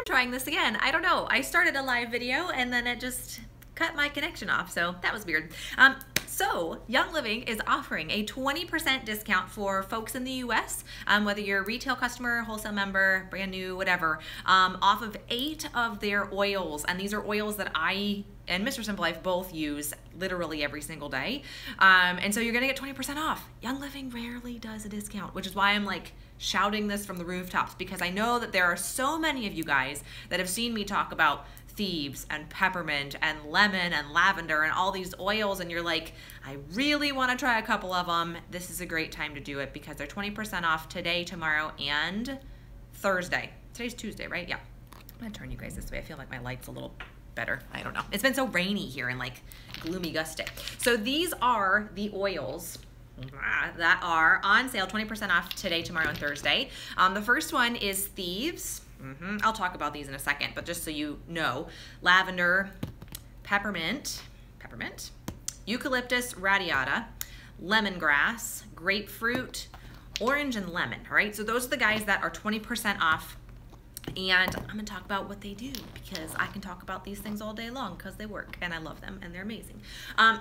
trying this again. I don't know. I started a live video and then it just cut my connection off, so that was weird. So Young Living is offering a 20% discount for folks in the US, whether you're a retail customer, wholesale member, brand new, whatever, off of 8 of their oils. And these are oils that I and Mr. Simple Life both use literally every single day. And so you're gonna get 20% off. Young Living rarely does a discount, which is why I'm like shouting this from the rooftops, because I know that there are so many of you guys that have seen me talk about Thieves and peppermint and lemon and lavender and all these oils, and you're like, I really want to try a couple of them. This is a great time to do it because they're 20% off today, tomorrow, and Thursday. Today's Tuesday, right? Yeah. I'm gonna turn you guys this way. I feel like my light's a little better. I don't know. It's been so rainy here and like gloomy gusty. So these are the oils that are on sale, 20% off today, tomorrow, and Thursday. The first one is Thieves. I'll talk about these in a second, but just so you know, lavender, peppermint, eucalyptus radiata, lemongrass, grapefruit, orange, and lemon, all right? So those are the guys that are 20% off. And I'm gonna talk about what they do because I can talk about these things all day long because they work and I love them and they're amazing.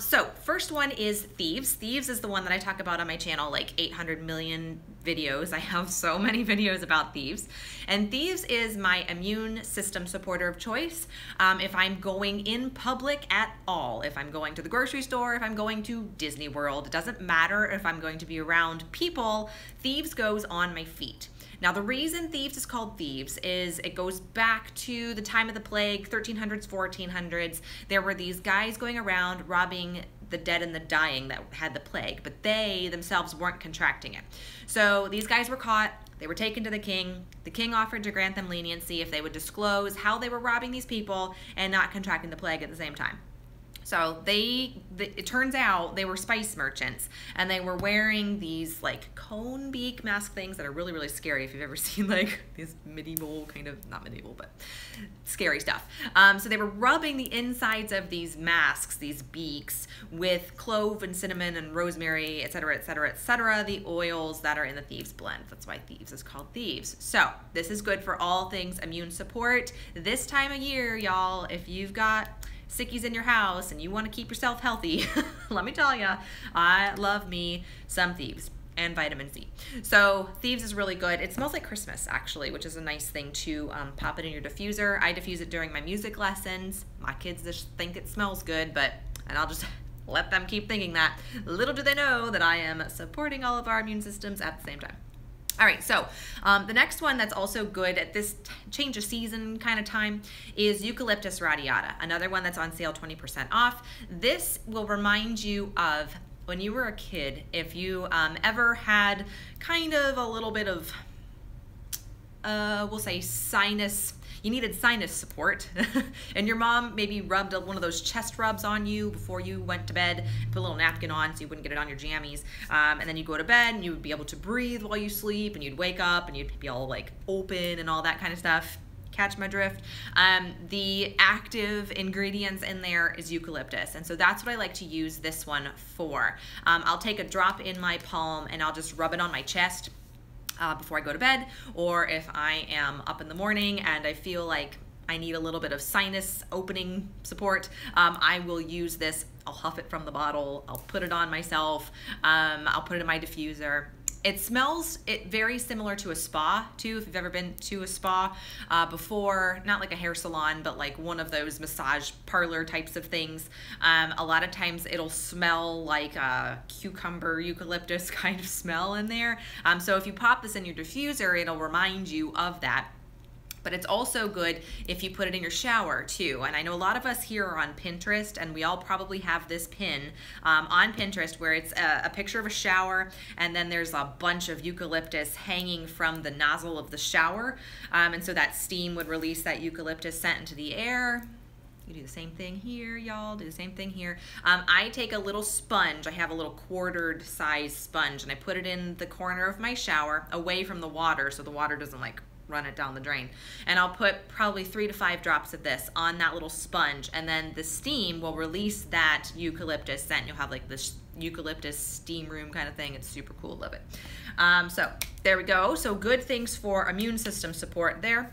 So first one is Thieves. Thieves is the one that I talk about on my channel, like 800 million videos. I have so many videos about Thieves. And Thieves is my immune system supporter of choice. If I'm going in public at all, if I'm going to the grocery store, if I'm going to Disney World, it doesn't matter if I'm going to be around people, Thieves goes on my feet. Now, the reason Thieves is called Thieves is it goes back to the time of the plague, 1300s, 1400s. There were these guys going around robbing the dead and the dying that had the plague, but they themselves weren't contracting it. So these guys were caught. They were taken to the king. The king offered to grant them leniency if they would disclose how they were robbing these people and not contracting the plague at the same time. So it turns out they were spice merchants and they were wearing these like cone beak mask things that are really, really scary if you've ever seen like these medieval kind of, not medieval, but scary stuff. So they were rubbing the insides of these masks, these beaks, with clove and cinnamon and rosemary, etc., etc., etc., the oils that are in the Thieves blend. That's why Thieves is called Thieves. So this is good for all things immune support. This time of year, y'all, if you've got sickies in your house and you want to keep yourself healthy, let me tell you, I love me some Thieves and vitamin C. So Thieves is really good. It smells like Christmas actually, which is a nice thing to pop it in your diffuser. I diffuse it during my music lessons. My kids just think it smells good, and I'll just let them keep thinking that. Little do they know that I am supporting all of our immune systems at the same time. All right, so the next one that's also good at this change of season kind of time is Eucalyptus radiata, another one that's on sale, 20% off. This will remind you of when you were a kid, if you ever had kind of a little bit of, we'll say sinus, you needed sinus support, and your mom maybe rubbed one of those chest rubs on you before you went to bed, put a little napkin on so you wouldn't get it on your jammies, and then you'd go to bed and you would be able to breathe while you sleep, and you'd wake up and you'd be all like open and all that kind of stuff. Catch my drift? The active ingredients in there is eucalyptus, and so that's what I like to use this one for. I'll take a drop in my palm and I'll just rub it on my chest before I go to bed, or if I am up in the morning and I feel like I need a little bit of sinus opening support, I will use this. I'll huff it from the bottle, I'll put it on myself, I'll put it in my diffuser. It smells very similar to a spa too, if you've ever been to a spa before, not like a hair salon, but like one of those massage parlor types of things. A lot of times it'll smell like a cucumber eucalyptus kind of smell in there. So if you pop this in your diffuser, it'll remind you of that. But it's also good if you put it in your shower too. And I know a lot of us here are on Pinterest, and we all probably have this pin on Pinterest where it's a picture of a shower, and then there's a bunch of eucalyptus hanging from the nozzle of the shower. And so that steam would release that eucalyptus scent into the air. You do the same thing here, y'all, do the same thing here. I take a little sponge, I have a little quartered size sponge, and I put it in the corner of my shower away from the water so the water doesn't like run it down the drain. And I'll put probably 3 to 5 drops of this on that little sponge, and then the steam will release that eucalyptus scent. You'll have like this eucalyptus steam room kind of thing. It's super cool, love it. So there we go. So good things for immune system support there.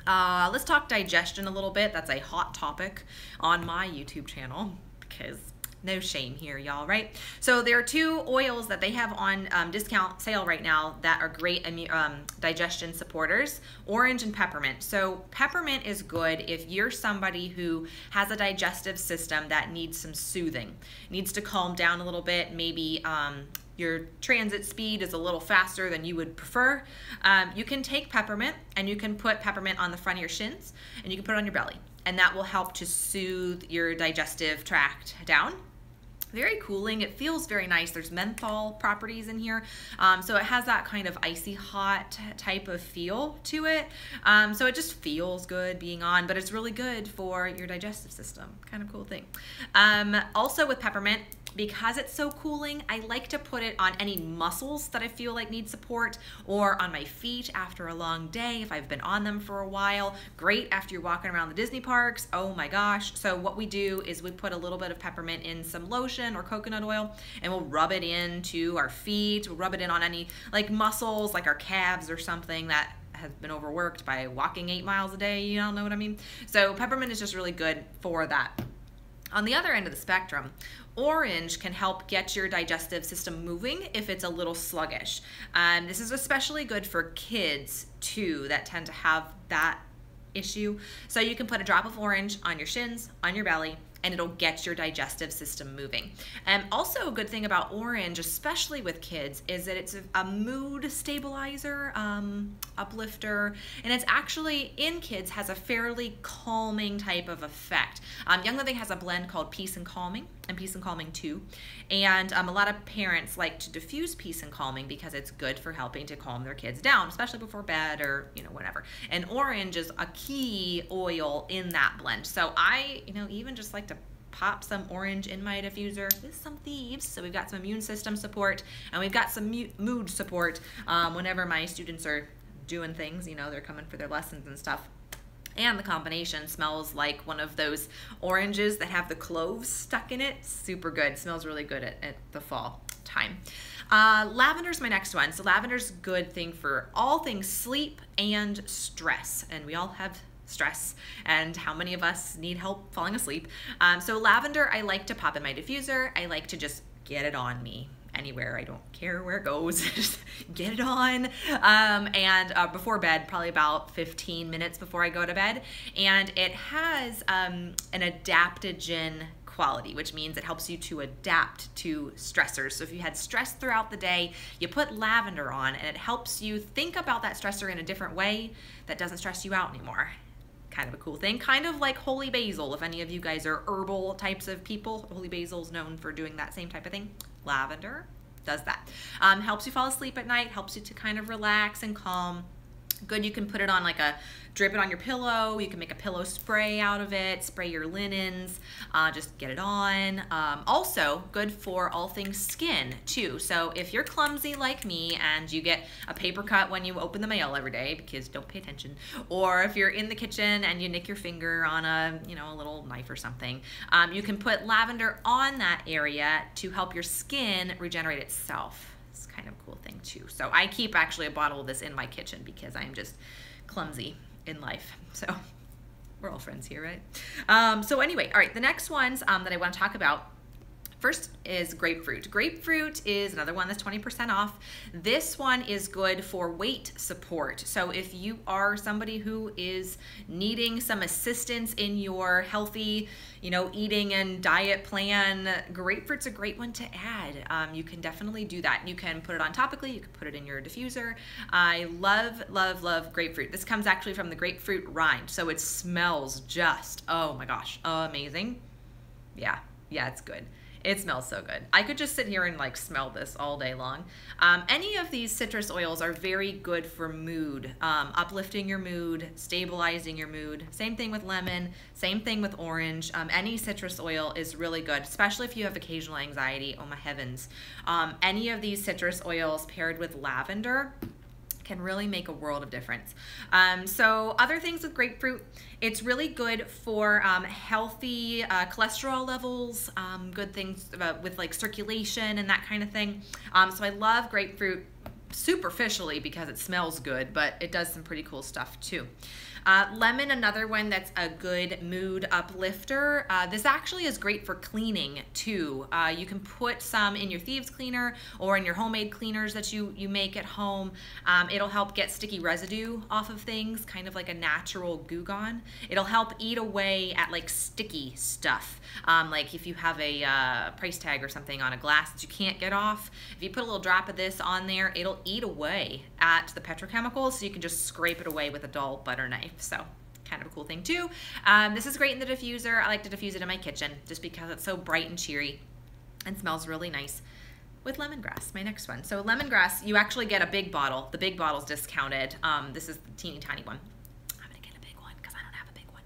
Let's talk digestion a little bit. That's a hot topic on my YouTube channel because no shame here, y'all, right? So there are 2 oils that they have on discount sale right now that are great digestion supporters, orange and peppermint. So peppermint is good if you're somebody who has a digestive system that needs some soothing, needs to calm down a little bit, maybe your transit speed is a little faster than you would prefer. You can take peppermint and you can put peppermint on the front of your shins and you can put it on your belly, and that will help to soothe your digestive tract down. Very cooling. It feels very nice. There's menthol properties in here. So it has that kind of icy hot type of feel to it. So it just feels good being on, but it's really good for your digestive system. Kind of cool thing. Also with peppermint, because it's so cooling, I like to put it on any muscles that I feel like need support, or on my feet after a long day if I've been on them for a while. Great after you're walking around the Disney parks. Oh my gosh. So what we do is we put a little bit of peppermint in some lotion or coconut oil, and we'll rub it into our feet. We'll rub it in on any like muscles, like our calves or something that has been overworked by walking 8 miles a day. You all know what I mean? So peppermint is just really good for that. On the other end of the spectrum, orange can help get your digestive system moving if it's a little sluggish. This is especially good for kids too that tend to have that issue. So you can put a drop of orange on your shins, on your belly, and it'll get your digestive system moving. And also a good thing about orange, especially with kids, is that it's a mood stabilizer, uplifter, and it's actually, in kids, has a fairly calming type of effect. Young Living has a blend called Peace and Calming, and Peace and Calming 2. And a lot of parents like to diffuse Peace and Calming because it's good for helping to calm their kids down, especially before bed or, you know, whatever. And orange is a key oil in that blend. So I, even just like to pop some orange in my diffuser with some thieves. So we've got some immune system support, and we've got some mood support whenever my students are doing things, they're coming for their lessons and stuff. And the combination smells like one of those oranges that have the cloves stuck in it. Super good. Smells really good at the fall time. Lavender's my next one. So lavender's a good thing for all things sleep and stress. And we all have stress, and how many of us need help falling asleep? So lavender, I like to pop in my diffuser. I like to just get it on me anywhere. I don't care where it goes. Just get it on. And before bed, probably about 15 minutes before I go to bed. And it has an adaptogen quality, which means it helps you to adapt to stressors. So if you had stress throughout the day, you put lavender on, and it helps you think about that stressor in a different way that doesn't stress you out anymore. Kind of a cool thing, kind of like holy basil. If any of you guys are herbal types of people, holy basil is known for doing that same type of thing. Lavender does that. Helps you fall asleep at night, helps you to kind of relax and calm. Good, you can put it on drip it on your pillow. You can make a pillow spray out of it, spray your linens, just get it on. Also good for all things skin too. So if you're clumsy like me and you get a paper cut when you open the mail every day because don't pay attention, or if you're in the kitchen and you nick your finger on a little knife or something, you can put lavender on that area to help your skin regenerate itself. It's kind of a cool thing too. So I keep actually a bottle of this in my kitchen because I'm just clumsy in life. So we're all friends here, right? So anyway, all right, the next ones that I want to talk about first is grapefruit. Grapefruit is another one that's 20% off. This one is good for weight support. So if you are somebody who is needing some assistance in your healthy, eating and diet plan, grapefruit's a great one to add. You can definitely do that. You can put it on topically, you can put it in your diffuser. I love, love, love grapefruit. This comes actually from the grapefruit rind, so it smells just, oh my gosh, amazing. Yeah, it's good. It smells so good. I could just sit here and smell this all day long. Any of these citrus oils are very good for mood, uplifting your mood, stabilizing your mood. Same thing with lemon, same thing with orange. Any citrus oil is really good, especially if you have occasional anxiety. Oh my heavens. Any of these citrus oils paired with lavender can really make a world of difference. So other things with grapefruit, it's really good for healthy cholesterol levels, good things with circulation and that kind of thing. So I love grapefruit. superficially because it smells good, but it does some pretty cool stuff too. Lemon, another one that's a good mood uplifter. This actually is great for cleaning too. You can put some in your thieves cleaner or in your homemade cleaners that you make at home. It'll help get sticky residue off of things, kind of like a natural Goo Gone. It'll help eat away at like sticky stuff. Like if you have a price tag or something on a glass that you can't get off, if you put a little drop of this on there, it'll eat away at the petrochemicals, so you can just scrape it away with a dull butter knife. So kind of a cool thing too. This is great in the diffuser. I like to diffuse it in my kitchen just because it's so bright and cheery and smells really nice. With lemongrass, my next one. So lemongrass, you actually get a big bottle. The big bottle's discounted. This is the teeny tiny one. I'm gonna get a big one because I don't have a big one.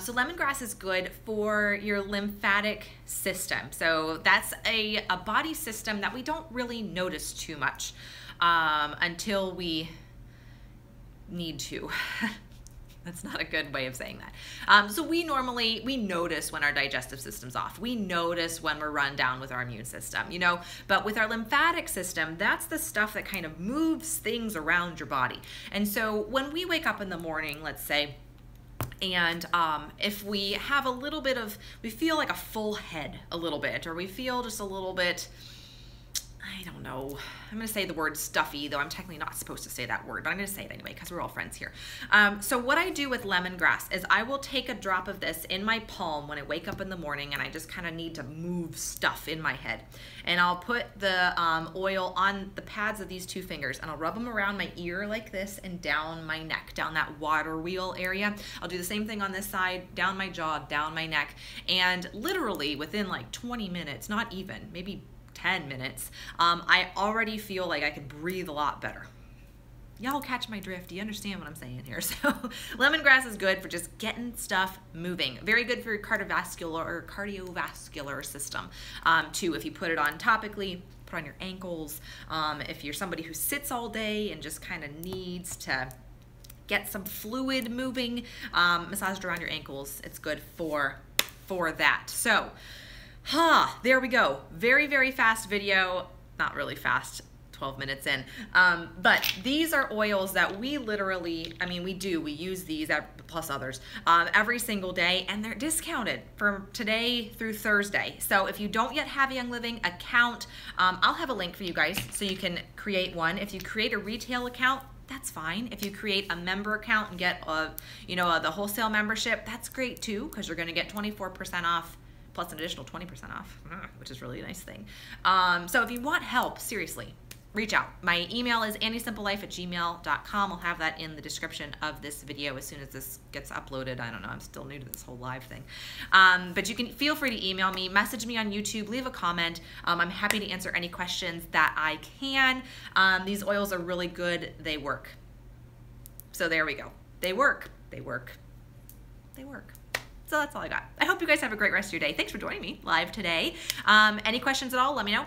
So lemongrass is good for your lymphatic system. So that's a body system that we don't really notice too much until we need to. That's not a good way of saying that. So we notice when our digestive system's off. We notice when we're run down with our immune system, you know, but with our lymphatic system, that's the stuff that kind of moves things around your body. And so when we wake up in the morning, let's say, and if we have a little bit of, we feel like a full head a little bit, or we feel just a little bit, I don't know, I'm gonna say the word stuffy, though I'm technically not supposed to say that word, but I'm gonna say it anyway because we're all friends here. So what I do with lemongrass is I will take a drop of this in my palm when I wake up in the morning and I just kind of need to move stuff in my head. And I'll put the oil on the pads of these two fingers and I'll rub them around my ear like this and down my neck, down that water wheel area. I'll do the same thing on this side, down my jaw, down my neck. And literally within like 20 minutes, not even, maybe 10 minutes, I already feel like I can breathe a lot better. Y'all catch my drift. Do you understand what I'm saying here? So lemongrass is good for just getting stuff moving. Very good for your cardiovascular system too. If you put it on topically, put on your ankles. If you're somebody who sits all day and just kind of needs to get some fluid moving, massage it around your ankles. It's good for that. So there we go. Very, very fast video. Not really fast, 12 minutes in. But these are oils that we literally, I mean, we use these plus others every single day, and they're discounted from today through Thursday. So if you don't yet have a Young Living account, I'll have a link for you guys so you can create one. If you create a retail account, that's fine. If you create a member account and get the wholesale membership, that's great too, because you're gonna get 24% off plus an additional 20% off, which is really a nice thing. So if you want help, seriously, reach out. My email is andiesimpleLife@gmail.com. I'll have that in the description of this video as soon as this gets uploaded. I don't know, I'm still new to this whole live thing. But you can feel free to email me, message me on YouTube, leave a comment. I'm happy to answer any questions that I can. These oils are really good, they work. So there we go. They work, they work, they work. So that's all I got. I hope you guys have a great rest of your day. Thanks for joining me live today. Any questions at all, let me know.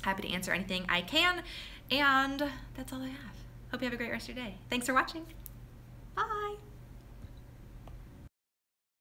Happy to answer anything I can. And that's all I have. Hope you have a great rest of your day. Thanks for watching.